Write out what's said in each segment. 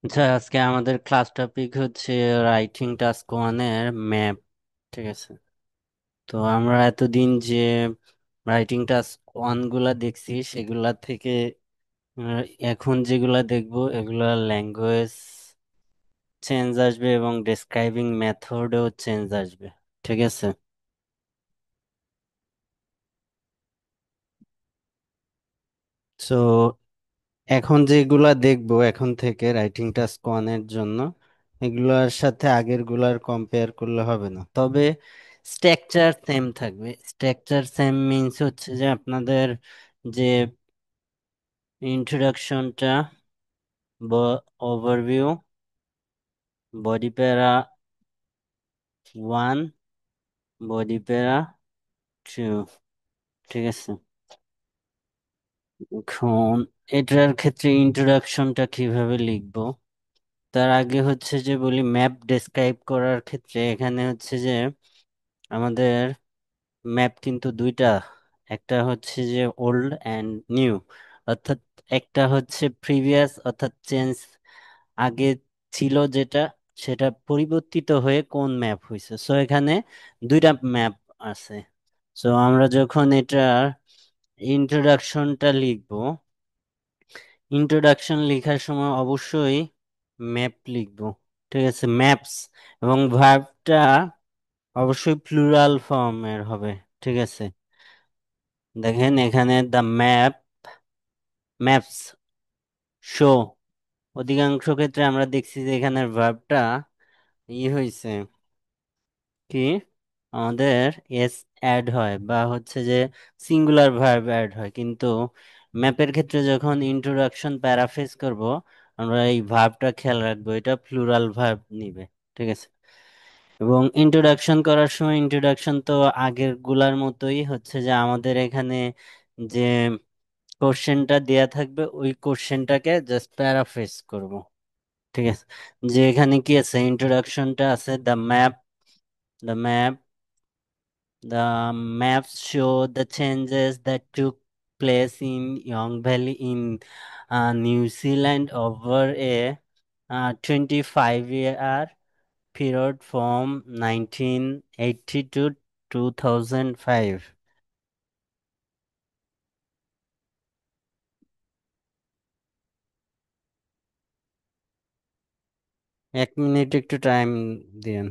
আচ্ছা, আজকে আমাদের ক্লাস টপিক হচ্ছে রাইটিং টাস্ক ওয়ানের ম্যাপ। ঠিক আছে। তো আমরা এতদিন যে রাইটিং টাস্ক ওয়ান গুলা দেখছি সেগুলা থেকে আহ, এখন যেগুলা দেখবো এগুলা ল্যাঙ্গুয়েজ চেঞ্জ আসবে এবং ডেসক্রাইবিং মেথডেও চেঞ্জ আসবে। ঠিক আছে। সো এখন যেগুলা দেখবো এখন থেকে রাইটিং টাস্ক ওয়ানের জন্য এগুলার সাথে আগের গুলার কম্পেয়ার করলে হবে না, তবে স্ট্রাকচার সেম থাকবে। স্ট্রাকচার সেম মিন্স হচ্ছে যে আপনাদের যে ইন্ট্রোডাকশনটা, overview, body para one, body para two. ঠিক আছে। এখন এটার ক্ষেত্রে ইন্ট্রোডাকশনটা কিভাবে লিখবো তার আগে হচ্ছে যে বলি ম্যাপ ডেসক্রাইব করার ক্ষেত্রে এখানে হচ্ছে যে আমাদের ম্যাপ কিন্তু দুইটা। একটা হচ্ছে যে ওল্ড অ্যান্ড নিউ, অর্থাৎ একটা হচ্ছে প্রিভিয়াস অর্থাৎ চেঞ্জ, আগে ছিল যেটা সেটা পরিবর্তিত হয়ে কোন ম্যাপ হয়েছে। সো এখানে দুইটা ম্যাপ আছে। সো আমরা যখন এটা ইন্ট্রোডাকশনটা লিখবো, ইন্ট্রোডাকশন লেখার সময় অবশ্যই ম্যাপ লিখবো। ঠিক আছে, ম্যাপস। এবং ভার্বটা অবশ্যই প্লুরাল ফর্মের হবে। ঠিক আছে। দেখেন এখানে দ্য ম্যাপ, ম্যাপস শো, অধিকাংশ ক্ষেত্রে আমরা দেখছি যে এখানের ভার্বটা হয়েছে কি, আমাদের এস অ্যাড হয় বা হচ্ছে যে সিঙ্গুলার ভার্ব অ্যাড হয়, কিন্তু ম্যাপের ক্ষেত্রে যখন ইন্ট্রোডাকশন প্যারাফ্রেজ করব আমরা এই ভার্বটা খেয়াল রাখবো, এটা প্লুরাল ভার্ব নিবে। ঠিক আছে। এবং ইন্ট্রোডাকশন করার সময় ইন্ট্রোডাকশন তো আগের গুলার মতোই হচ্ছে যে আমাদের এখানে যে কোশ্চেনটা দেয়া থাকবে ওই কোশ্চেনটাকে জাস্ট প্যারাফ্রেজ করব। ঠিক আছে। যে এখানে কি আছে, ইন্ট্রোডাকশনটা আছে the map the maps show the changes that took place in Yong Valley in New Zealand over a 25-year period from 1980 to 2005। 1 minute একটু টাইম দিন।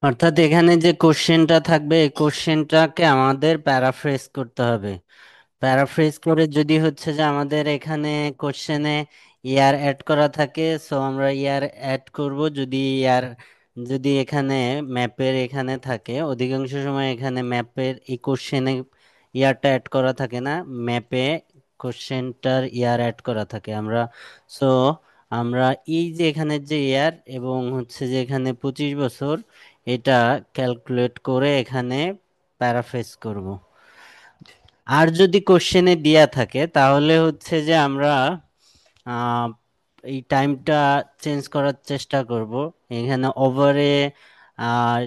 অর্থাৎ এখানে যে কোশ্চেনটা থাকবে এই কোশ্চেনটাকে আমাদের প্যারাফ্রেজ করতে হবে। প্যারাফ্রেজ করে যদি হচ্ছে যে আমাদের এখানে কোশ্চেনে ইয়ার অ্যাড করা থাকে সো আমরা ইয়ার অ্যাড করব। যদি ইয়ার, যদি এখানে ম্যাপের এখানে থাকে, অধিকাংশ সময় এখানে ম্যাপের এই কোশ্চেনে ইয়ারটা অ্যাড করা থাকে না, ম্যাপে কোশ্চেনটার ইয়ার অ্যাড করা থাকে। সো আমরা এই যে এখানে যে ইয়ার এবং হচ্ছে যে এখানে 25 বছর, এটা ক্যালকুলেট করে এখানে প্যারাফ্রেজ করব। আর যদি কোশ্চেনে দেয়া থাকে তাহলে হচ্ছে যে আমরা আহ, এই টাইমটা চেঞ্জ করার চেষ্টা করব। এখানে ওভারে আর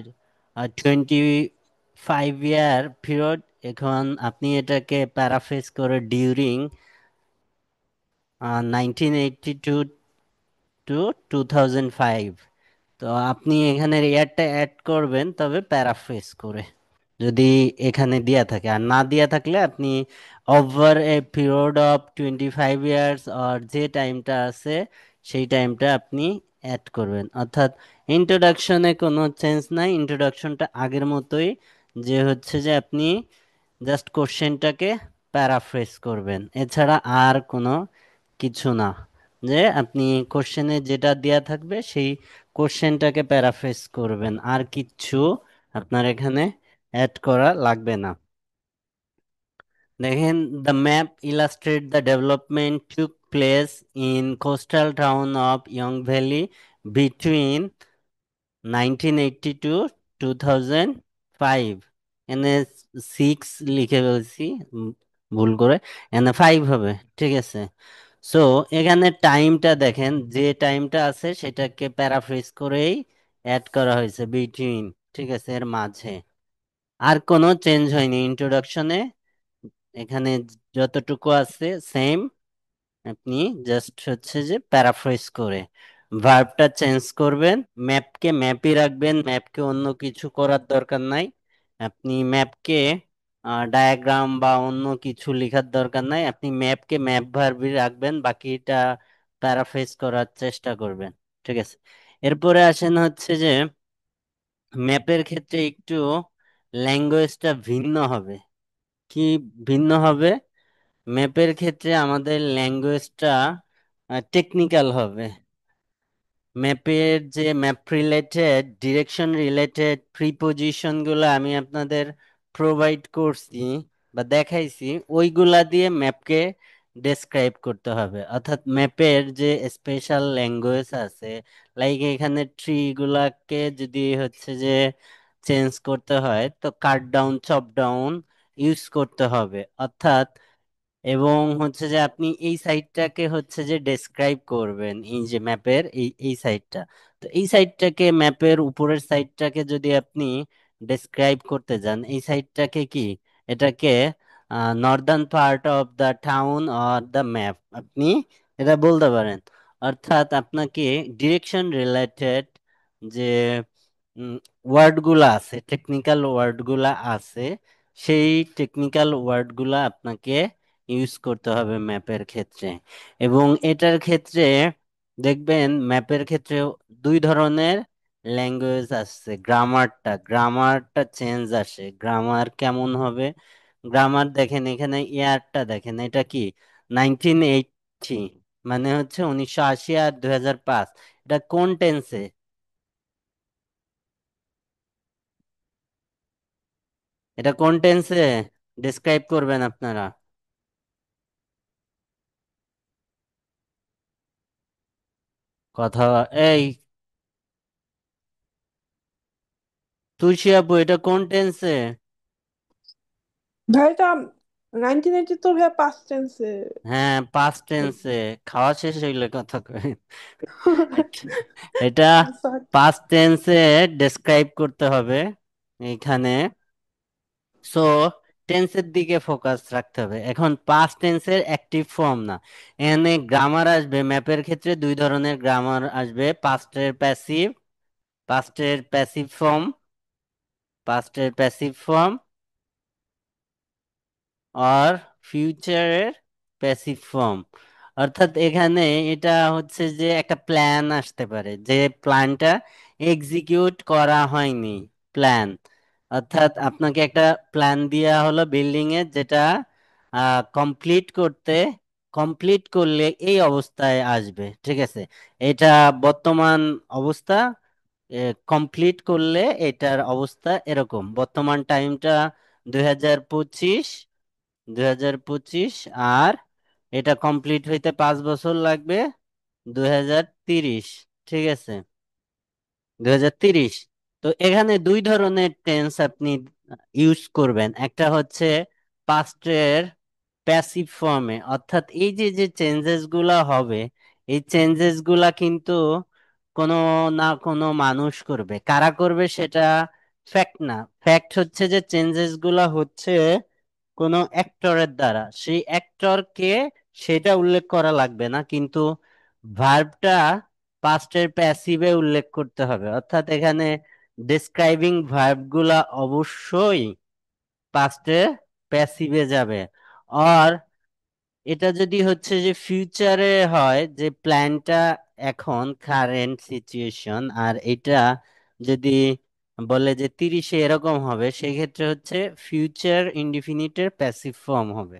25 ইয়ার পিরিয়ড, এখন আপনি এটাকে প্যারাফ্রেজ করে ডিউরিং 1982 টু 2005। তো আপনি এখানে ইয়ারটা অ্যাড করবেন তবে প্যারাফ্রেজ করে, যদি এখানে দেয়া থাকে। আর না দেয়া থাকলে আপনি over a period of 25 years আর যে টাইমটা আছে সেই টাইমটা আপনি অ্যাড করবেন। অর্থাৎ ইন্ট্রোডাকশনে কোনো চেঞ্জ নাই, ইন্ট্রোডাকশনটা আগের মতোই, যে হচ্ছে যে আপনি জাস্ট কোশ্চেনটাকে প্যারাফ্রেজ করবেন, এছাড়া আর কোনো কিছু না। যে আপনি কোশ্চেনে যেটা দেয়া থাকবে সেই কোশ্চেনটাকে প্যারাফ্রেজ করবেন, আর কিচ্ছু আপনার এখানে অ্যাড করা লাগবে না। দেখেন, the map illustrate the development took place in coastal town of young valley between 1982 2005। এনে 6 লিখে ফেলছি, ভুল করে। এনে 5 হবে, ঠিক আছে। সো এখানে টাইমটা দেখেন, যে টাইমটা আছে সেটাকে প্যারাফ্রেজ করেই অ্যাড করা হয়েছে বিটুইন, ঠিক আছে, এর মাঝে। আর কোনো চেঞ্জ হয়নি ইন্ট্রোডাকশনে। এখানে যতটুকু আছে সেম, আপনি জাস্ট হচ্ছে যে প্যারাফ্রেজ করে ভার্বটা চেঞ্জ করবেন। ম্যাপকে ম্যাপই রাখবেন, ম্যাপকে অন্য কিছু করার দরকার নাই। আপনি ম্যাপকে ডায়াগ্রাম বা অন্য কিছু লেখার দরকার নাই, আপনি ম্যাপকে ম্যাপ ভার্বই রাখবেন, বাকিটা প্যারাফ্রেজ করার চেষ্টা করবেন, ঠিক আছে। এরপরে আসেন হচ্ছে যে ম্যাপের ক্ষেত্রে একটু ল্যাঙ্গুয়েজটা ভিন্ন হবে। কি ভিন্ন হবে? ম্যাপের ক্ষেত্রে আমাদের ল্যাঙ্গুয়েজটা টেকনিক্যাল হবে। ম্যাপের যে map related, direction related preposition গুলো আমি আপনাদের প্রোভাইড করছি বা দেখাইছি, ওইগুলা দিয়ে ম্যাপকে ডেসক্রাইব করতে হবে। অর্থাৎ ম্যাপের যে স্পেশাল ল্যাঙ্গুয়েজ আছে, লাইক এখানে ট্রি গুলাকে যদি হচ্ছে যে চেঞ্জ করতে হয় তো cut down, chop down use করতে হবে। অর্থাৎ এবং হচ্ছে যে আপনি এই সাইটটাকে হচ্ছে যে ডেসক্রাইব করবেন, এই যে ম্যাপের এই সাইটটা। তো এই সাইটটাকে, ম্যাপের উপরের সাইটটাকে যদি আপনি ডেসক্রাইব করতে যান, এই সাইটটাকে কি, এটাকে Northern part of the town or the map, আপনি এটা বলতে পারেন। অর্থাৎ আপনাকে ডিরেকশন রিলেটেড যে ওয়ার্ডগুলা আছে, টেকনিক্যাল ওয়ার্ডগুলা আছে, সেই টেকনিক্যাল ওয়ার্ডগুলা আপনাকে ইউজ করতে হবে ম্যাপের ক্ষেত্রে। এবং এটার ক্ষেত্রে দেখবেন, ম্যাপের ক্ষেত্রে দুই ধরনের ল্যাঙ্গুয়েজ আসছে। গ্রামারটা চেঞ্জ আসে। গ্রামার কেমন হবে? গ্রামার দেখেন, এখানে ইয়ারটা দেখেন, এটা কি 1980, মানে হচ্ছে 1980 আর 2005। এটা কোন টেন্সে? এটা কোন টেন্সে ডিসক্রাইব করবেন আপনারা? কথা, এই তুলসী আপু, এটা কোন টেন্সে? ভাই এটা 1980 তো ভাই পাস্ট টেন্সে। হ্যাঁ, পাস্ট টেন্সে। খাওয়া শেষ হইলে কথা কই। এটা সরি। পাস্ট টেন্সে ডেসক্রাইব করতে হবে এখানে। সো টেন্সের দিকে ফোকাস রাখতে হবে। এখন পাস্ট টেন্সের অ্যাক্টিভ ফর্ম না, এখানে গ্রামার আসবে। ম্যাপের ক্ষেত্রে দুই ধরনের গ্রামার আসবে: পাস্টের প্যাসিভ ফর্ম, পাস্টের প্যাসিভ ফর্ম আর ফিউচারের প্যাসিভ ফর্ম। অর্থাৎ এখানে এটা হচ্ছে যে একটা প্ল্যান আসতে পারে, যে প্ল্যানটা এক্সিকিউট করা হয়নি। প্ল্যান, অর্থাৎ আপনাকে একটা প্ল্যান দেওয়া হলো বিল্ডিং এর, যেটা কমপ্লিট কমপ্লিট করলে এই অবস্থায় আসবে, ঠিক আছে। এটা বর্তমান অবস্থা, কমপ্লিট করলে এটার অবস্থা এরকম। বর্তমান টাইমটা 2025, 2025, আর এটা কমপ্লিট হইতে 5 বছর লাগবে, 2030, ঠিক আছে, 2030। তো এখানে দুই ধরনের টেন্স আপনি ইউজ করবেন। একটা হচ্ছে পাস্টের প্যাসিভ ফর্মে, অর্থাৎ এই যে যে চেঞ্জেস গুলা হবে, এই চেঞ্জেস গুলা কিন্তু কোনো না কোনো মানুষ করবে। কারা করবে সেটা ফ্যাক্ট না। ফ্যাক্ট হচ্ছে যে চেঞ্জেস গুলা হচ্ছে কোনো অ্যাক্টরের দ্বারা। সেই অ্যাক্টরকে সেটা উল্লেখ করা লাগবে না, কিন্তু ভার্বটা পাস্টের প্যাসিভে উল্লেখ করতে হবে। অর্থাৎ এখানে ডেসক্রাইবিং ভার্বগুলা অবশ্যই পাস্টে প্যাসিভে যাবে। আর এটা যদি হচ্ছে যে ফিউচারে হয়, যে প্ল্যানটা এখন কারেন্ট সিচুয়েশন, আর এটা যদি বলে যে 30-এ এরকম হবে, সেক্ষেত্রে হচ্ছে ফিউচার ইনডিফিনিটের প্যাসিভ ফর্ম হবে।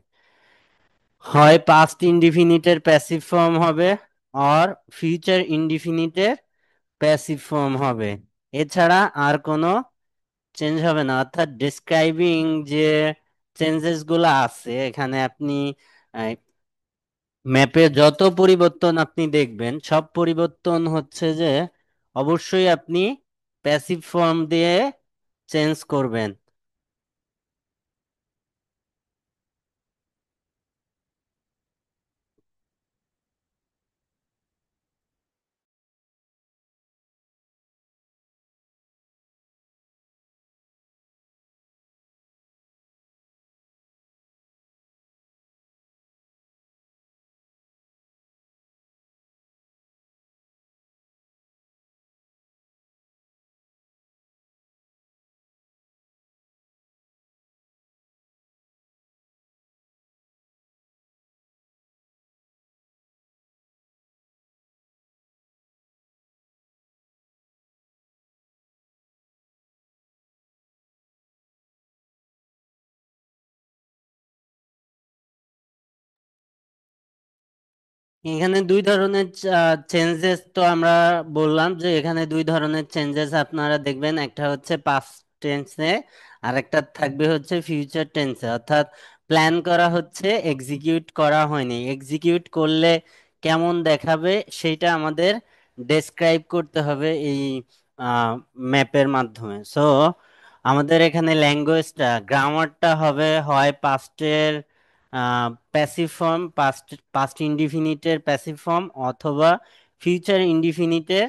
হয় পাস্ট ইনডিফিনিটের প্যাসিভ ফর্ম হবে, আর ফিউচার ইনডিফিনিটের প্যাসিভ ফর্ম হবে। এছাড়া আর কোনো চেঞ্জ হবে না, অর্থাৎ ডিসক্রাইবিং যে চেঞ্জেস গুলো আছে এখানে আপনি ম্যাপে যত পরিবর্তন আপনি দেখবেন সব পরিবর্তন হচ্ছে যে অবশ্যই আপনি প্যাসিভ ফর্ম দিয়ে চেঞ্জ করবেন। এখানে দুই ধরনের চেঞ্জেস তো আমরা বললাম যে এখানে দুই ধরনের চেঞ্জেস আপনারা দেখবেন, একটা হচ্ছে পাস্ট টেন্সে আর একটা থাকবে হচ্ছে ফিউচার টেন্সে। অর্থাৎ প্ল্যান করা হচ্ছে, এক্সিকিউট করা হয়নি। এক্সিকিউট করলে কেমন দেখাবে সেটা আমাদের ডেসক্রাইব করতে হবে এই ম্যাপের মাধ্যমে। সো আমাদের এখানে ল্যাঙ্গুয়েজটা, গ্রামারটা হবে হয় পাস্টের প্যাসিভ ফর্ম, পাস্ট পাস্ট ইনডিফিনিটের প্যাসিভ ফর্ম, অথবা ফিউচার ইনডিফিনিটের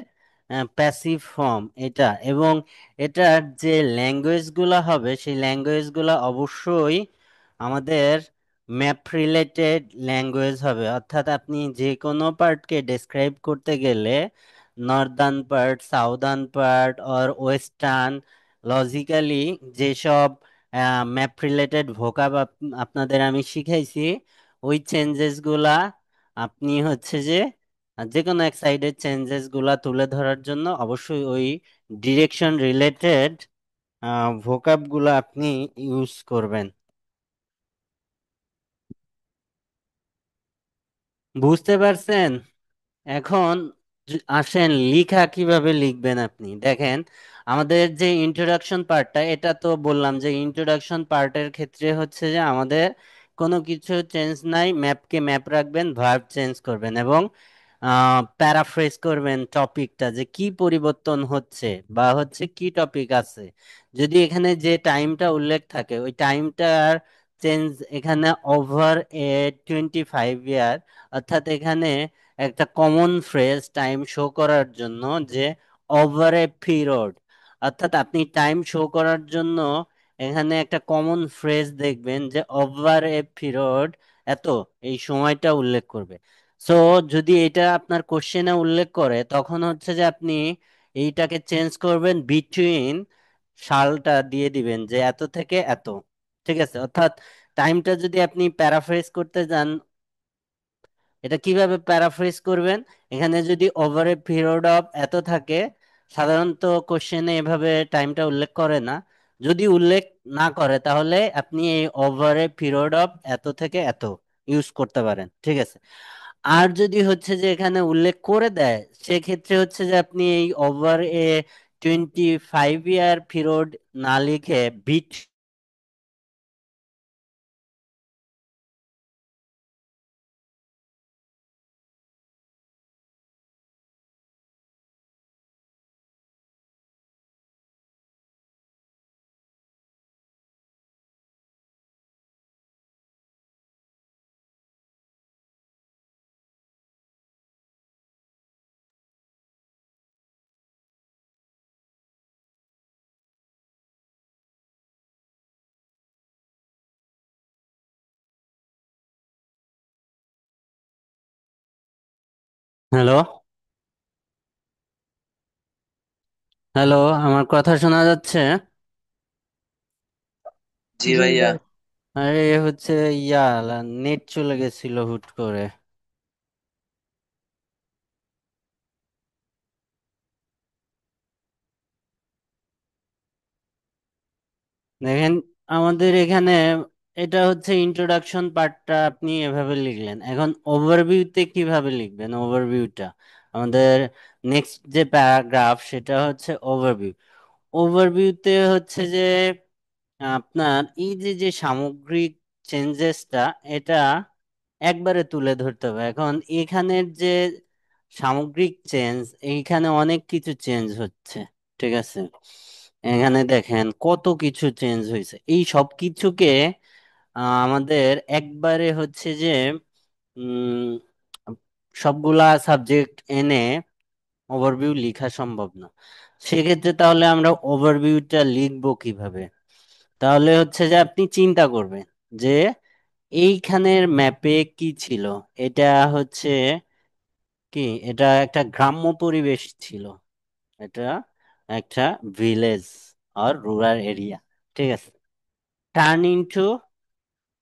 প্যাসিভ ফর্ম এটা। এবং এটার যে ল্যাঙ্গুয়েজগুলো হবে সেই ল্যাঙ্গুয়েজগুলো অবশ্যই আমাদের ম্যাপ রিলেটেড ল্যাঙ্গুয়েজ হবে। অর্থাৎ আপনি যে কোনো পার্টকে ডেসক্রাইব করতে গেলে Northern part, southern part or western, logically যেসব ম্যাপ রিলেটেড ভোকাব আপনাদের আমি শিখাইছি, ওই চেঞ্জেস গুলা আপনি হচ্ছে যে যে কোনো এক সাইডের চেঞ্জেস গুলা তুলে ধরার জন্য অবশ্যই ওই ডিরেকশন রিলেটেড ভোকাব গুলা আপনি ইউজ করবেন। বুঝতে পারছেন? এখন আসেন লিখা কিভাবে লিখবেন আপনি দেখেন। আমাদের যে ইন্ট্রোডাকশন পার্টটা, এটা তো বললাম যে ইন্ট্রোডাকশন পার্টের ক্ষেত্রে হচ্ছে যে আমাদের কোনো কিছু চেঞ্জ নাই, ম্যাপকে ম্যাপ রাখবেন, ভার্ব চেঞ্জ করবেন এবং প্যারাফ্রেজ করবেন টপিকটা যে কি পরিবর্তন হচ্ছে বা হচ্ছে কি টপিক আছে। যদি এখানে যে টাইমটা উল্লেখ থাকে ওই টাইমটার চেঞ্জ এখানে ওভার 25 ইয়ার, অর্থাৎ এখানে একটা কমন ফ্রেজ টাইম শো করার জন্য যে ওভার এ পিরিয়ড, অর্থাৎ আপনি টাইম শো করার জন্য এখানে একটা কমন ফ্রেজ দেখবেন যে ওভার এ পিরিয়ড, এত এই সময়টা উল্লেখ করবে। সো যদি এটা আপনার কোশ্চেনে উল্লেখ করে তখন হচ্ছে যে আপনি এইটাকে চেঞ্জ করবেন বিটুইন, সালটা দিয়ে দিবেন যে এত থেকে এত। ঠিক আছে? অর্থাৎ টাইমটা যদি আপনি প্যারাফ্রেজ করতে যান, এটা কিভাবে প্যারাফ্রেজ করবেন? এখানে যদি ওভার এ পিরিয়ড অফ এত থাকে, সাধারণত কোশ্চেনে এভাবে টাইমটা উল্লেখ করে না। যদি উল্লেখ না করে তাহলে আপনি এই ওভার এ পিরিয়ড অফ এত থেকে এত ইউজ করতে পারেন। ঠিক আছে? আর যদি হচ্ছে যে এখানে উল্লেখ করে দেয়, সেক্ষেত্রে হচ্ছে যে আপনি এই ওভার এ 25 ইয়ার পিরিয়ড না লিখে বিট। হ্যালো, হ্যালো, আমার কথা শোনা যাচ্ছে? জি জি ভাইয়া। ভাই। আরে হচ্ছে ইয়া, নেট চলে গেছিল হুট করে। দেখেন, আমাদের এখানে এটা হচ্ছে ইন্ট্রোডাকশন পার্টটা আপনি এভাবে লিখলেন। এখন ওভারভিউতে কিভাবে লিখবেন? ওভারভিউটা আমাদের নেক্সট যে প্যারাগ্রাফ সেটা হচ্ছে ওভারভিউ। ওভারভিউতে হচ্ছে যে আপনার এই যে যে সামগ্রিক চেঞ্জেসটা, এটা একবারে তুলে ধরতে হবে। এখন এখানের যে সামগ্রিক চেঞ্জ, এইখানে অনেক কিছু চেঞ্জ হচ্ছে, ঠিক আছে। এখানে দেখেন কত কিছু চেঞ্জ হয়েছে, এই সব কিছুকে আমাদের একবারে হচ্ছে যে উম সবগুলা সাবজেক্ট এনে ওভারভিউ লেখা সম্ভব না। সেক্ষেত্রে তাহলে আমরা ওভারভিউটা লিখবো কিভাবে? তাহলে হচ্ছে যে আপনি চিন্তা করবেন যে এইখানের ম্যাপে কি ছিল। এটা হচ্ছে কি, এটা একটা গ্রাম্য পরিবেশ ছিল, এটা একটা ভিলেজ আর রুরাল এরিয়া, ঠিক আছে। টার্ন ইনটু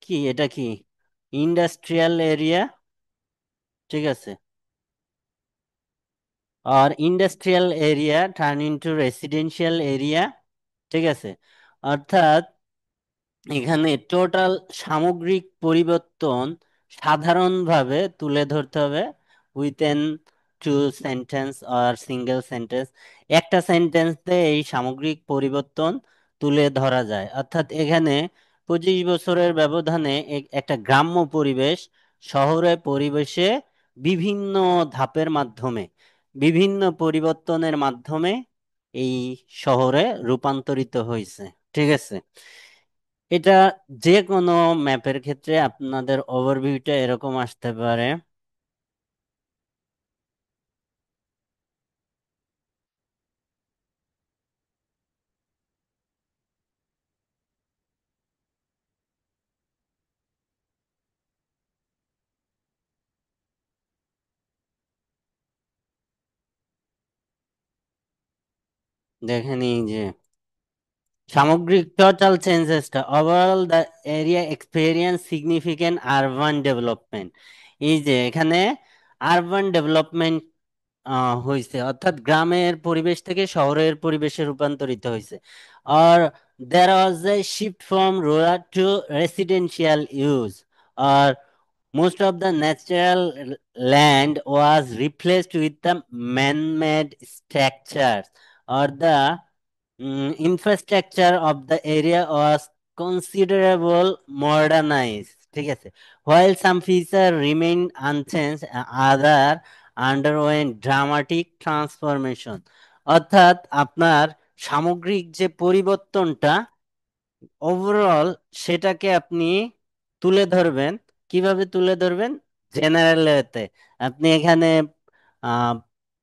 কি, এটা কি ইন্ডাস্ট্রিয়াল এরিয়া, ঠিক আছে। আর industrial area turn into residential area, ঠিক আছে। অর্থাৎ এখানে টোটাল সামগ্রিক পরিবর্তন সাধারণভাবে তুলে ধরতে হবে উইথিন টু সেন্টেন্স আর সিঙ্গেল সেন্টেন্স। একটা সেন্টেন্সে এই সামগ্রিক পরিবর্তন তুলে ধরা যায়। অর্থাৎ এখানে 25 বছরের ব্যবধানে একটা গ্রাম্য পরিবেশ শহরে পরিবেশে বিভিন্ন ধাপের মাধ্যমে, বিভিন্ন পরিবর্তনের মাধ্যমে এই শহরে রূপান্তরিত হয়েছে, ঠিক আছে। এটা যে কোনো ম্যাপের ক্ষেত্রে আপনাদের ওভারভিউটা এরকম আসতে পারে। দেখেন এই যে সামগ্রিক টোটাল চেঞ্জেসটা, overall the area experience significant urban development. এই যে এখানে আরবান ডেভেলপমেন্ট হয়েছে, অর্থাৎ গ্রামের পরিবেশ থেকে শহরের পরিবেশে রূপান্তরিত হয়েছে। আর there was a shift from rural to residential use, আর most of the natural land was replaced with the man-made structures, or the infrastructure of the area was considerable modernized, ঠিক আছে। While some features remained unchanged, other underwent dramatic transformation। অর্থাৎ আপনার সামগ্রিক যে পরিবর্তনটা overall, সেটাকে আপনি তুলে ধরবেন। কিভাবে তুলে ধরবেন? জেনারেলতে আপনি এখানে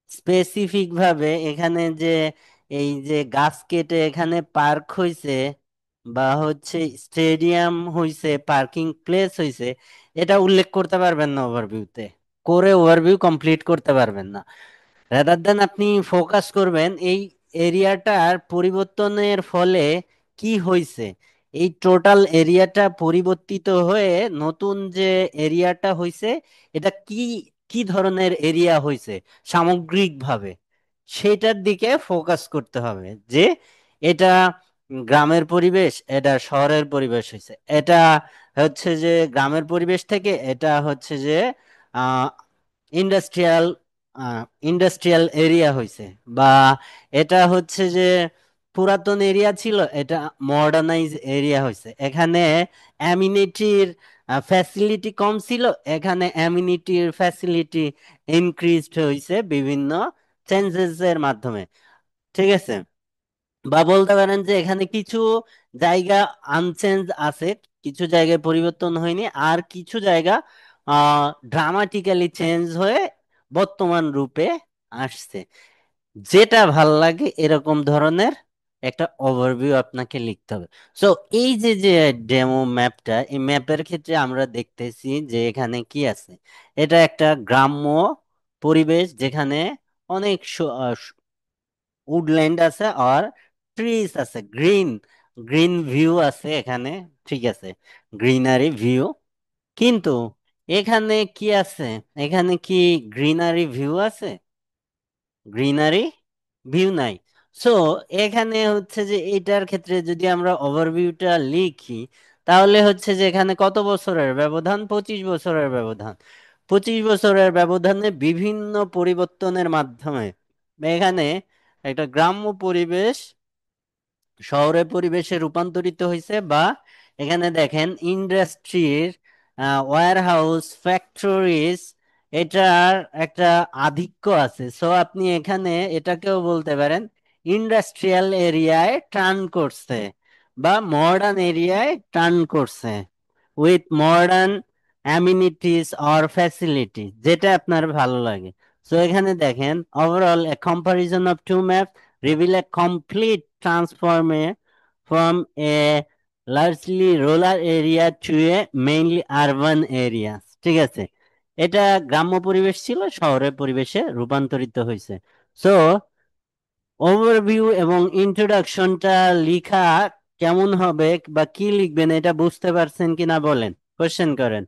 স্পেসিফিক ভাবে এখানে যে এই যে গাছ কেটে এখানে পার্ক হইছে বা হচ্ছে স্টেডিয়াম হইছে, পার্কিং প্লেস হইছে, এটা উল্লেখ করতে পারবেন না ওভারভিউতে, করে ওভারভিউ কমপ্লিট করতে পারবেন না। রাদার দেন আপনি ফোকাস করবেন এই এরিয়াটার পরিবর্তনের ফলে কি হয়েছে। এই টোটাল এরিয়াটা পরিবর্তিত হয়ে নতুন যে এরিয়াটা হয়েছে, এটা কি কি ধরনের এরিয়া হয়েছে সামগ্রিকভাবে, সেটার দিকে ফোকাস করতে হবে। যে এটা গ্রামের পরিবেশ, এটা শহরের পরিবেশ হয়েছে, এটা হচ্ছে যে গ্রামের পরিবেশ থেকে এটা হচ্ছে যে ইন্ডাস্ট্রিয়াল ইন্ডাস্ট্রিয়াল এরিয়া হয়েছে, বা এটা হচ্ছে যে পুরাতন এরিয়া ছিল, এটা মডার্নাইজ এরিয়া হয়েছে। এখানে অ্যামিনিটির ফ্যাসিলিটি কম ছিল, এখানে অ্যামিনিটির ফ্যাসিলিটি ইনক্রিজড হয়েছে বিভিন্ন চেঞ্জেস এর মাধ্যমে, ঠিক আছে। বা বলতে পারেন যে এখানে কিছু জায়গা আনচেঞ্জ আছে, কিছু জায়গায় পরিবর্তন হয়নি, আর কিছু জায়গা ড্রামাটিক্যালি চেঞ্জ হয়ে বর্তমান রূপে আসছে। যেটা ভাল লাগে এরকম ধরনের একটা ওভারভিউ আপনাকে লিখতে হবে। সো এই যে যে ডেমো ম্যাপটা, এই ম্যাপের ক্ষেত্রে আমরা দেখতেছি যে এখানে কি আছে। এটা একটা গ্রাম্য পরিবেশ যেখানে অনেক উডল্যান্ড আছে আর ট্রিজ আছে, গ্রিন গ্রিন ভিউ আছে এখানে, ঠিক আছে, গ্রিনারি ভিউ। কিন্তু এখানে কি আছে? এখানে কি গ্রিনারি ভিউ আছে? গ্রিনারি ভিউ নাই। সো এখানে হচ্ছে যে এটার ক্ষেত্রে যদি আমরা ওভারভিউটা লিখি, তাহলে হচ্ছে যে এখানে কত বছরের ব্যবধান? 25 বছরের ব্যবধান। 25 বছরের ব্যবধানে বিভিন্ন পরিবর্তনের মাধ্যমে এখানে একটা গ্রাম্য পরিবেশ শহরের পরিবেশে রূপান্তরিত হয়েছে, বা এখানে দেখেন ইন্ডাস্ট্রির, ওয়্যার হাউস, ফ্যাক্টরিজ, এটার একটা আধিক্য আছে। সো আপনি এখানে এটাকেও বলতে পারেন ইন্ডাস্ট্রিয়াল এরিয়ায় টার্ন করছে বা মডার্ন এরিয়ায় টার্ন করছে, with modern amenities or facilities, যেটা আপনার ভালো লাগে। সো এখানে দেখেন overall a comparison of two map reveal a complete transformation from a largely rural area to a mainly urban area। ঠিক আছে, এটা গ্রাম্য পরিবেশ ছিল, শহরের পরিবেশে রূপান্তরিত হয়েছে। সো ওভারভিউ এবং ইন্ট্রোডাকশনটা লিখা কেমন হবে বা কি লিখবেন এটা বুঝতে পারছেন কিনা বলেন, কোশ্চেন করেন।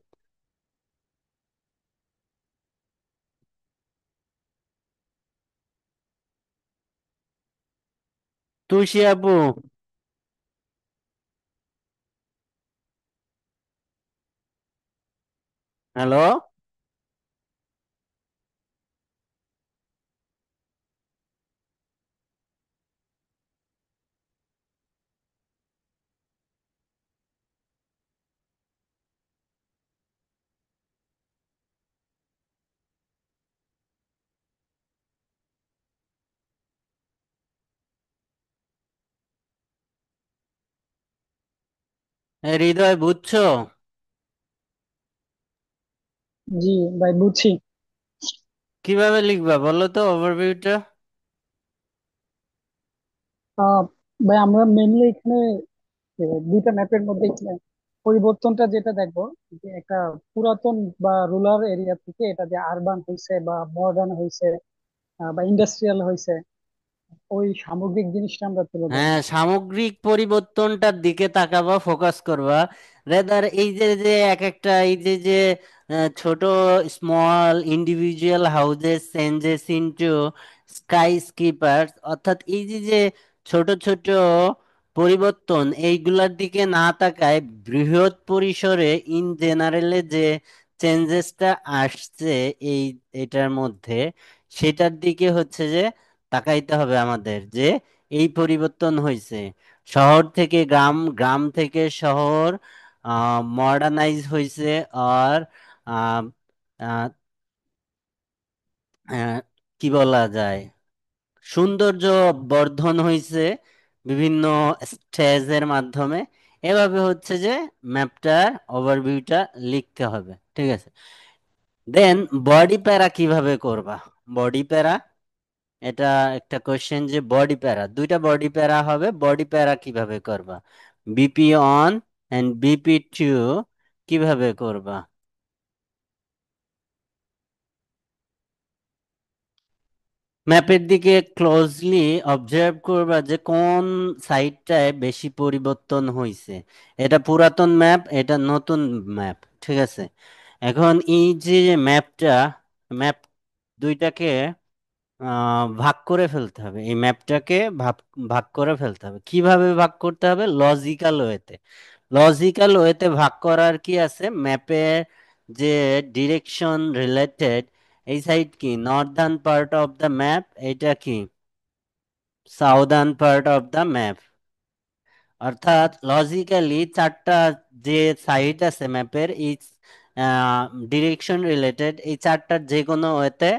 তুলসী আপু, হ্যালো। হৃদয় বুঝছো? জি ভাই, বুঝছি। কিভাবে লিখবা বলো তো ওভারভিউটা। আহ ভাই, আমরা মেনলি এখানে দুইটা ম্যাপের মধ্যে এখানে পরিবর্তনটা যেটা দেখবো, যে একটা পুরাতন বা রুরাল এরিয়া থেকে এটা যে আরবান হয়েছে বা মডার্ন হয়েছে বা ইন্ডাস্ট্রিয়াল হয়েছে, ওই সামগ্রিক জিনিসটা আমরা তুলে হ্যাঁ, ধরবো। সামগ্রিক পরিবর্তনটার দিকে তাকাবা, ফোকাস করবা। রেদার এই যে যে এক একটা এই যে যে ছোট small individual houses changes into sky skipper, অর্থাৎ এই যে যে ছোট ছোট পরিবর্তন, এইগুলার দিকে না তাকায় বৃহৎ পরিসরে ইন জেনারেলে যে চেঞ্জেসটা আসছে এই এটার মধ্যে, সেটার দিকে হচ্ছে যে তাকাইতে হবে আমাদের, যে এই পরিবর্তন হয়েছে শহর থেকে গ্রাম, গ্রাম থেকে শহর, মডার্নাইজ হয়েছে, আর আহ, আহ, আহ, কি বলা যায়, সৌন্দর্য বর্ধন হয়েছে বিভিন্ন স্টেজের মাধ্যমে। এভাবে হচ্ছে যে ম্যাপটার ওভারভিউটা লিখতে হবে, ঠিক আছে। দেন বডি প্যারা কিভাবে করবা? বডি প্যারা, এটা একটা কোশ্চেন, যে বডি প্যারা, দুইটা বডি প্যারা হবে, বডি প্যারা কিভাবে করবা? BP one and BP two কিভাবে করবা? ম্যাপের দিকে ক্লোজলি অবজার্ভ করবা যে কোন সাইডটায় বেশি পরিবর্তন হয়েছে। এটা পুরাতন ম্যাপ, এটা নতুন ম্যাপ, ঠিক আছে। এখন এই যে ম্যাপটা, ম্যাপ দুইটাকে ভাগ করে ফেলতে হবে, এই ম্যাপটাকে ভাগ ভাগ করে ফেলতে হবে। কিভাবে ভাগ করতে হবে? লজিক্যাল ওয়েতে। লজিক্যাল ওয়েতে ভাগ করার কি আছে, ম্যাপের যে ডিরেকশন রিলেটেড, এই সাইড কি Northern part of the map, এটা কি southern part of the map. অর্থাৎ লজিক্যালি চারটা যে সাইড আছে ম্যাপের, এই ডিরেকশন রিলেটেড এই চারটার যে কোনো ওয়েতে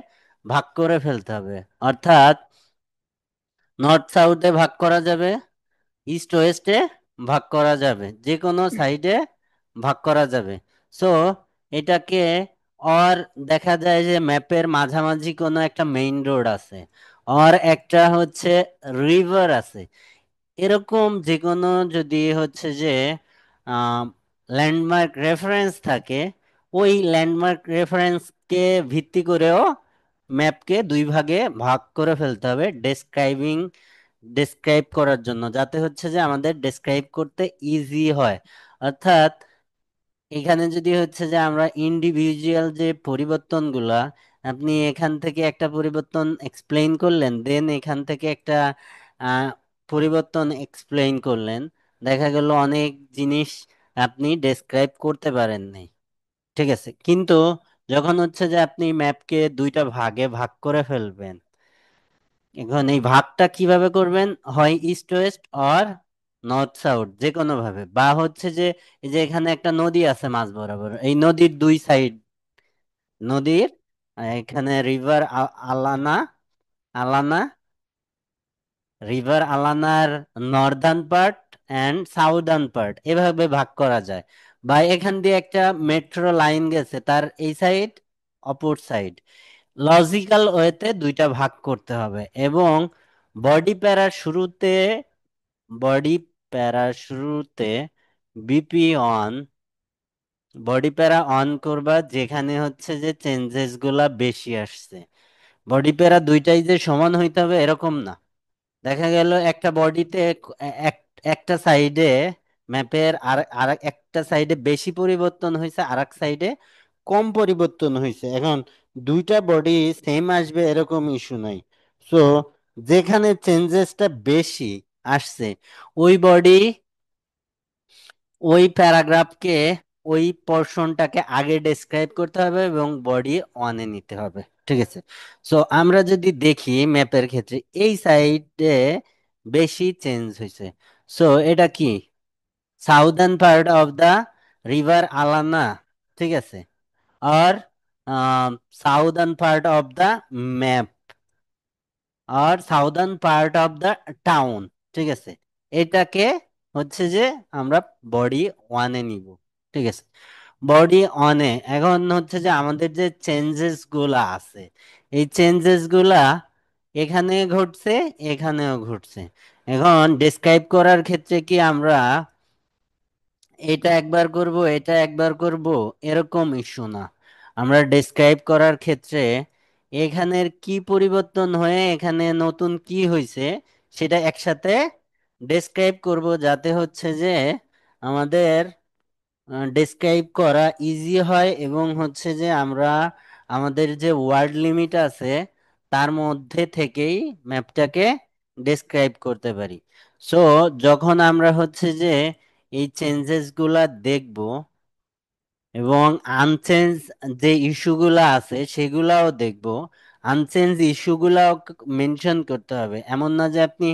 ভাগ করে ফেলতে হবে। অর্থাৎ নর্থ সাউথে ভাগ করা যাবে, ইস্ট ওয়েস্টে ভাগ করা যাবে, যে কোনো সাইডে ভাগ করা যাবে। সো এটাকে, আর দেখা যায় যে ম্যাপের মাঝামাঝি কোনো একটা মেইন রোড আছে, আর একটা হচ্ছে রিভার আছে, এরকম যে কোনো যদি হচ্ছে যে ল্যান্ডমার্ক রেফারেন্স থাকে, ওই ল্যান্ডমার্ক রেফারেন্সকে ভিত্তি করেও ম্যাপকে দুই ভাগে ভাগ করে ফেলতে হবে, ডেসক্রাইব করার জন্য, যাতে হচ্ছে যে আমাদের ডেসক্রাইব করতে ইজি হয়। অর্থাৎ এখানে যদি হচ্ছে যে আমরা ইন্ডিভিজুয়াল যে পরিবর্তনগুলা, আপনি এখান থেকে একটা পরিবর্তন এক্সপ্লেইন করলেন, দেন এখান থেকে একটা আহ, পরিবর্তন এক্সপ্লেইন করলেন, দেখা গেল অনেক জিনিস আপনি ডেসক্রাইব করতে পারেননি, ঠিক আছে। কিন্তু যখন হচ্ছে যে আপনি ম্যাপকে দুইটা ভাগে ভাগ করে ফেলবেন, এখন এই ভাগটা কিভাবে করবেন, হয় east West or north south, যে কোনো ভাবে, বা হচ্ছে যে এই যে এখানে একটা নদী আছে মাঝ বরাবর, এই নদীর দুই সাইড, নদীর এখানে রিভার আলানা, আলানা রিভার আলানার northern part and southern part এভাবে ভাগ করা যায়। বা এখান দিয়ে একটা মেট্রো লাইন গেছে, তার এই সাইড অপর সাইড, লজিক্যাল ওয়েতে দুইটা ভাগ করতে হবে। এবং বডি প্যারার শুরুতে বডি প্যারার শুরুতে বিপি অন, বডি প্যারা অন করবা যেখানে হচ্ছে যে চেঞ্জেস গুলা বেশি আসছে। বডি প্যারা দুইটাই যে সমান হইতে হবে এরকম না। দেখা গেল একটা বডিতে একটা সাইডে ম্যাপের আর আর একটা সাইডে বেশি পরিবর্তন হয়েছে, আর এক সাইডে কম পরিবর্তন হয়েছে। এখন দুইটা বডি সেম আসবে এরকম ইস্যু নাই। সো যেখানে চেঞ্জেসটা বেশি আসছে ওই বডি, ওই প্যারাগ্রাফকে, ওই পোর্শনটাকে আগে ডেসক্রাইব করতে হবে এবং বডি ওয়ানে নিতে হবে। ঠিক আছে। সো আমরা যদি দেখি ম্যাপের ক্ষেত্রে এই সাইডে বেশি চেঞ্জ হয়েছে। সো এটা কি, southern part of the river Alana, ঠিক আছে, আর southern part of the map, আর southern part of the town. ঠিক আছে, এটাকে হচ্ছে যে আমরা বডি ওয়ানে নিব। ঠিক আছে, বডি ওয়ানে এখন হচ্ছে যে আমাদের যে চেঞ্জেস গুলা আছে, এই চেঞ্জেস গুলা এখানে ঘটছে, এখানেও ঘটছে। এখন ডেসক্রাইব করার ক্ষেত্রে কি আমরা এটা একবার করব, এটা একবার করব, এরকম ইস্যু না। আমরা ডেসক্রাইব করার ক্ষেত্রে এখানের কি পরিবর্তন হয়ে এখানে নতুন কি হয়েছে সেটা একসাথে ডেসক্রাইব করব, যাতে হচ্ছে যে আমাদের ডেসক্রাইব করা ইজি হয় এবং হচ্ছে যে আমরা আমাদের যে ওয়ার্ড লিমিট আছে তার মধ্যে থেকেই ম্যাপটাকে ডেসক্রাইব করতে পারি। সো যখন আমরা হচ্ছে যে এই চেঞ্জেস গুলা দেখব এবং আনচেঞ্জ যে ইস্যুগুলা আছে সেগুলাও দেখব, আনচেঞ্জ ইস্যুগুলাও মেনশন করতে হবে। এমন না যে আপনি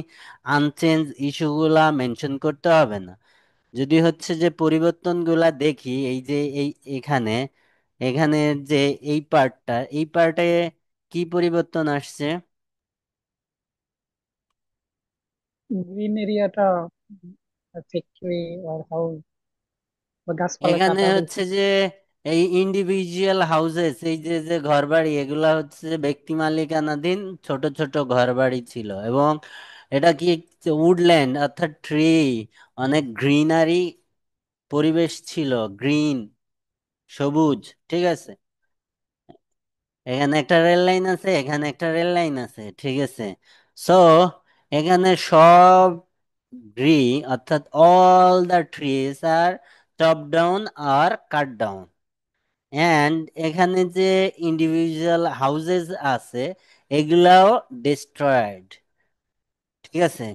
আনচেঞ্জ ইস্যুগুলা মেনশন করতে হবে না। যদি হচ্ছে যে পরিবর্তনগুলা দেখি, এই যে এই এখানে, এখানে যে এই পার্টটা, এই পার্টে কি পরিবর্তন আসছে? গ্রিন এরিয়াটা ফ্যাক্টরি আর হাউস বা গাছপালা এখানে কাটা হচ্ছে হয়েছে। যে এই ইন্ডিভিজুয়াল হাউসেস, এই যে যে ঘরবাড়ি, এগুলা হচ্ছে যে ব্যক্তি মালিকানাধীন ছোট ছোট ঘরবাড়ি ছিল। এবং এটা কি উডল্যান্ড অর্থাৎ ট্রি, অনেক গ্রিনারি পরিবেশ ছিল, গ্রিন, সবুজ। ঠিক আছে, এখানে একটা রেল লাইন আছে, এখানে একটা রেল লাইন আছে। ঠিক আছে। সো এখানে সব গ্রি, অর্থাৎ all the trees are chop down are cut down, and এখানে যে ইন্ডিভিজুয়াল হাউসেস আছে এগুলাও ডিস্ট্রয়েড। ঠিক আছে,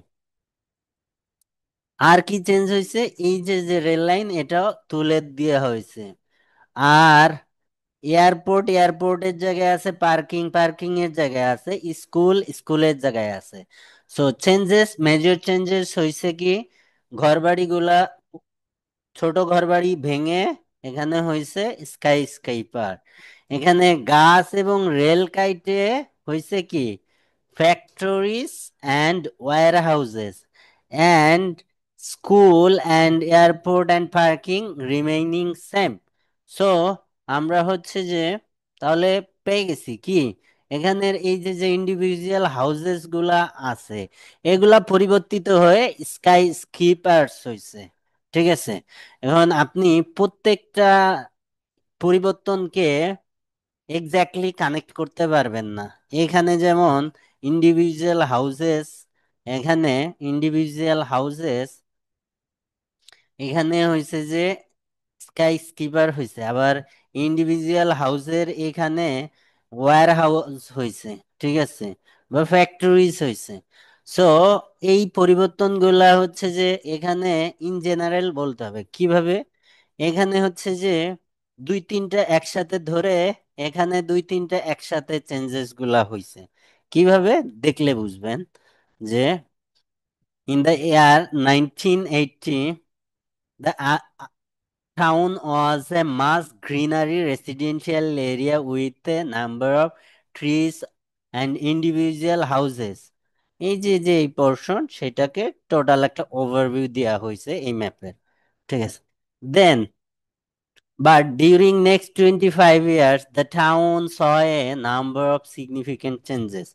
আর কি চেঞ্জ হয়েছে, এই যে যে রেল লাইন এটাও তুলে দেওয়া হয়েছে। আর এয়ারপোর্ট, এয়ারপোর্টের জায়গায় আছে পার্কিং, পার্কিং এর জায়গায় আছে স্কুল, স্কুলের জায়গায় আছে। সো চেঞ্জেস, মেজর চেঞ্জেস হয়েছে কি, ঘরবাড়ি গুলা, ছোট ঘরবাড়ি ভেঙে এখানে হয়েছে স্কাই স্কাইপার। এখানে গাছ এবং রেল কাইটে হয়েছে কি factories and warehouses, and school and airport and parking remaining same. So আমরা হচ্ছে যে তাহলে পেয়ে গেছি কি, এখানের এই যে যে ইন্ডিভিজুয়াল হাউসেস গুলা আছে এগুলা পরিবর্তিত হয়ে স্কাই স্কিপার্স হয়েছে। ঠিক আছে, এখন আপনি প্রত্যেকটা পরিবর্তনকে এক্স্যাক্টলি কানেক্ট করতে পারবেন না। এখানে যেমন ইন্ডিভিজুয়াল হাউসেস, এখানে ইন্ডিভিজুয়াল হাউসেস, এখানে হয়েছে যে স্কাই স্কিপার হয়েছে, আবার ইন্ডিভিজুয়াল হাউসের এখানে ওয়্যার হাউস হয়েছে। ঠিক আছে, বা ফ্যাক্টরিজ হয়েছে। সো এই পরিবর্তনগুলা হচ্ছে যে এখানে ইন জেনারেল বলতে হবে কিভাবে। এখানে হচ্ছে যে দুই তিনটা একসাথে ধরে, এখানে দুই তিনটা একসাথে চেঞ্জেস গুলা হয়েছে। কিভাবে দেখলে বুঝবেন যে in the year 1980 the town was a much greenery residential area with a number of trees and individual houses. এই যে যে এই পোর্শন সেটাকে টোটাল একটা ওভারভিউ দেওয়া হয়েছে এই ম্যাপের, ঠিক আছে। দেন but during next 25 years the town saw a number of significant changes.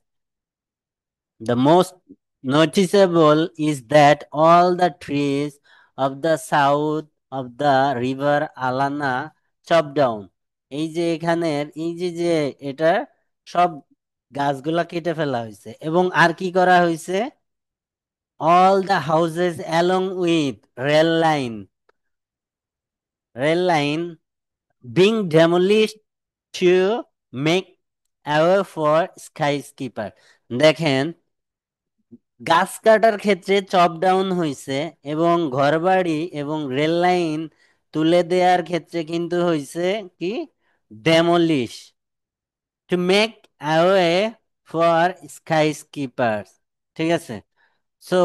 The most noticeable is that all the trees of the south of the river Alana chopped down. এই যে এখানের এই যে যে এটা সব গাছগুলা কেটে ফেলা হয়েছে এবং আর কি করা হয়েছে, all the houses along with rail line being demolished to make away for skyscraper. দেখেন গাছ কাটার ক্ষেত্রে চপ ডাউন হয়েছে এবং ঘরবাড়ি এবং রেল লাইন তুলে দেওয়ার ক্ষেত্রে কিন্তু হয়েছে কি demolish to make away for sky skipper, ঠিক আছে। সো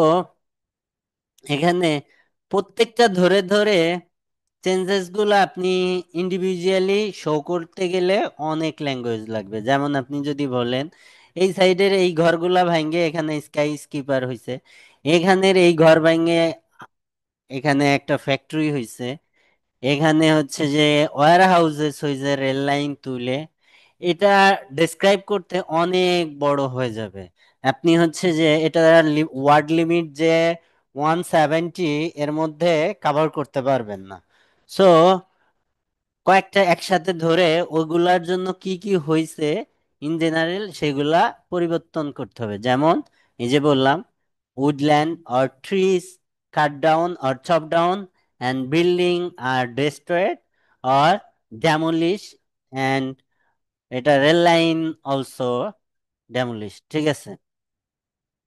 এখানে প্রত্যেকটা ধরে ধরে চেঞ্জেস গুলো আপনি ইন্ডিভিজুয়ালি শো করতে গেলে অনেক ল্যাঙ্গুয়েজ লাগবে। যেমন আপনি যদি বলেন এই সাইডের এই ঘরগুলা ভাঙ্গে এখানে স্কাই স্কিপার হয়েছে, এখানের এই ঘর ভাঙ্গে এখানে একটা ফ্যাক্টরি হয়েছে, এখানে হচ্ছে যে ওয়্যার হাউসেস হয়েছে রেল লাইন তুলে, এটা ডেসক্রাইব করতে অনেক বড় হয়ে যাবে। আপনি হচ্ছে যে এটা ওয়ার্ড লিমিট যে 170 এর মধ্যে কভার করতে পারবেন না। সো কয়েকটা একসাথে ধরে ওগুলার জন্য কি কি হয়েছে ইন জেনারেল সেগুলা পরিবর্তন করতে হবে। যেমন এই যে বললাম woodland or trees cut down or chopped down and building are destroyed or demolished and এটা রেল লাইন অলসো demolished, ঠিক আছে।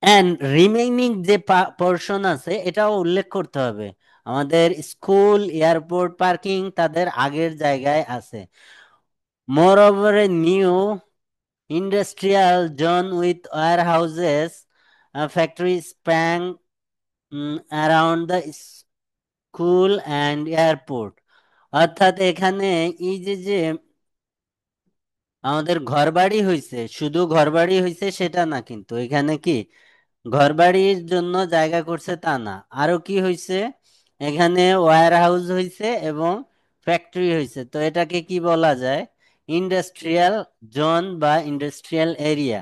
এন্ড রিমেইনিং যে পোর্শন আছে এটাও উল্লেখ করতে হবে। আমাদের স্কুল এয়ারপোর্ট পার্কিং তাদের আগের জায়গায় আছে। Moreover a new industrial zone with warehouses factories sprang around the school and airport. অর্থাৎ এখানে এই যে যে আমাদের ঘরবাড়ি হইছে, শুধু ঘরবাড়ি হইছে সেটা না, কিন্তু এখানে কি ঘরবাড়ির জন্য জায়গা করছে তা না, আরো কি হইছে এখানে ওয়্যার হাউস হইছে এবং ফ্যাক্টরি হইছে। তো এটাকে কি বলা যায়, ইন্ডাস্ট্রিয়াল জোন বা industrial area.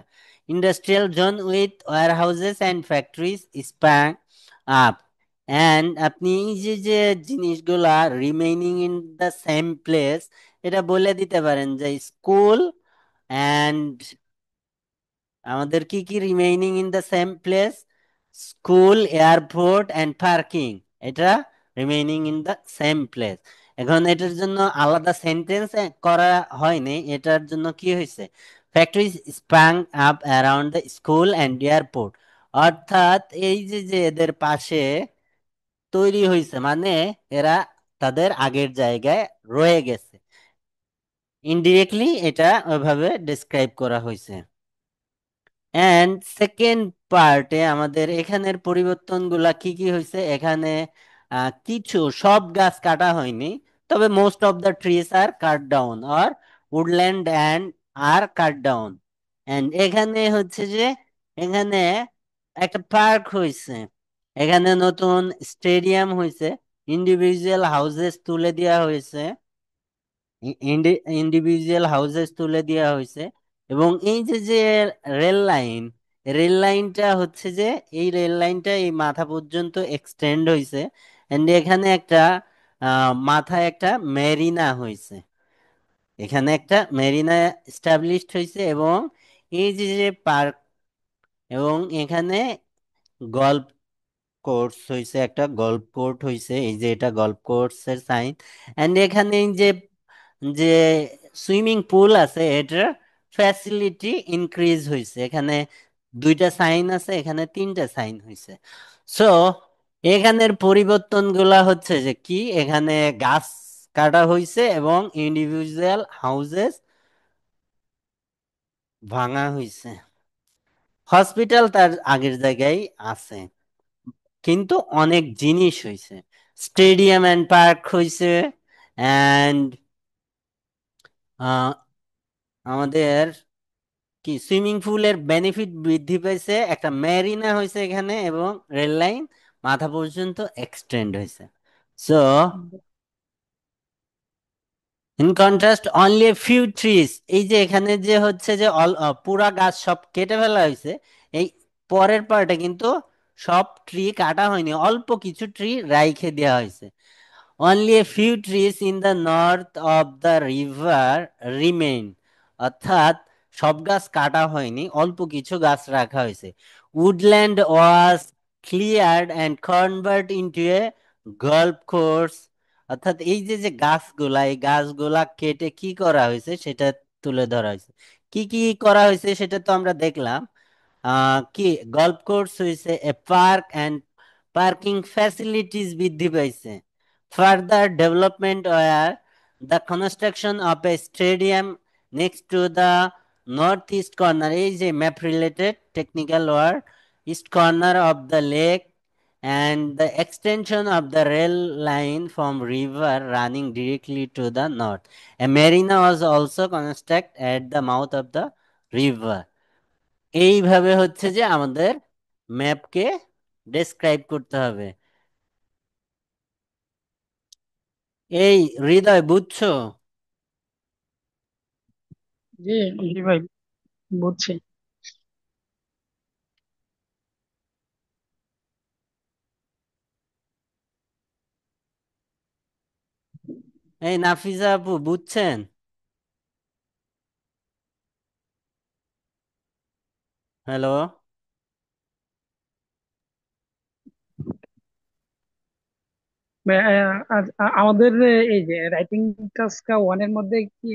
Industrial zone with warehouses and factories sprang up. And আপনি এই যে যে জিনিসগুলা remaining in the same place এটা বলে দিতে পারেন যে স্কুল অ্যান্ড আমাদের কি কি remaining in the same place, school airport and parking, এটা remaining in the same place. এখন এটার জন্য আলাদা সেন্টেন্স করা হয়নি, এটার জন্য কি হয়েছে factory স্প্রাং up around the school and airport. অর্থাৎ এই যে যে এদের পাশে তৈরি হয়েছে মানে এরা তাদের আগের জায়গায় রয়ে গেছে, ইনডিরেক্টলি এটা ওইভাবে ডিসক্রাইব করা হয়েছে। এন্ড সেকেন্ড পার্টে আমাদের এখানের পরিবর্তনগুলা কি কি হয়েছে, এখানে কিছু সব গাছ কাটা হয়নি, তবে most of the trees are cut down are woodland and are cut down. And এখানে হচ্ছে যে এখানে একটা পার্ক হয়েছে, এখানে নতুন স্টেডিয়াম হয়েছে, ইন্ডিভিজুয়াল হাউসেস তুলে দেওয়া হয়েছে, ইন্ডিভিজুয়াল হাউসেস তুলে দেওয়া হয়েছে। এবং এই যে যে রেল লাইন, রেল লাইনটা হচ্ছে যে এই রেল লাইনটা এই মাথা পর্যন্ত এক্সটেন্ড হয়েছে। এন্ড এখানে একটা মাথায় একটা মেরিনা হয়েছে, এখানে একটা মেরিনা এস্টাবলিশড হয়েছে এবং এই যে যে পার্ক এবং এখানে গল্ফ কোর্স হয়েছে, একটা গল্ফ কোর্ট হয়েছে, এই যে এটা গল্ফ কোর্সের সাইন। এন্ড এখানে এই যে যে সুইমিং পুল আছে এটার ফ্যাসিলিটি ইনক্রিজ হয়েছে, এখানে দুইটা সাইন আছে, এখানে তিনটা সাইন হয়েছে। সো এখানের পরিবর্তনগুলা হচ্ছে যে কি এখানে গাছ কাটা হয়েছে এবং ইন্ডিভিজুয়াল হাউসেস ভাঙা হয়েছে। হসপিটাল তার আগের জায়গায় আছে, কিন্তু অনেক জিনিস হয়েছে। স্টেডিয়াম অ্যান্ড পার্ক হয়েছে, অ্যান্ড আমাদের কি সুইমিং পুলের বেনিফিট বৃদ্ধি পেয়েছে, একটা মেরিনা হয়েছে এখানে, এবং রেল লাইন মাথা পর্যন্ত এক্সটেন্ড হয়েছে। So in contrast only a few trees, এই যে এখানে যে হচ্ছে যে পুরা গাছ সব কেটে ফেলা হয়েছে, এই পরের পার্টে কিন্তু সব ট্রি কাটা হয়নি, অল্প কিছু ট্রি রাইখে দেওয়া হয়েছে। Only a few trees in the north of the river remain, অর্থাৎ সব গাছ কাটা হয়নি, অল্প কিছু গাছ রাখা হয়েছে। Woodland was cleared and convert into a golf course, অর্থাৎ এই যে যে গাছগুলা, এই গাছগুলা কেটে কি করা হয়েছে সেটা তুলে ধরা হয়েছে। কি কি করা হয়েছে সেটা তো আমরা দেখলাম। কি গল্ফ কোর্স হয়েছে, a park and parking facilities বৃদ্ধি পাইছে। Further development were the construction of a stadium next to the north east corner, এই যে map related technical word, east corner of the lake and the extension of the rail line from river running directly to the north. A marina was also constructed at the mouth of the river. এইভাবে হচ্ছে যে আমাদের ম্যাপকে describe করতে হবে। এই হৃদয় বুঝছো? জি জি ভাই, বুঝছি। এই নাফিজা আপু বুঝছেন? হ্যালো। আমাদের এই যে রাইটিং টাস্কটা ওয়ানের মধ্যে কি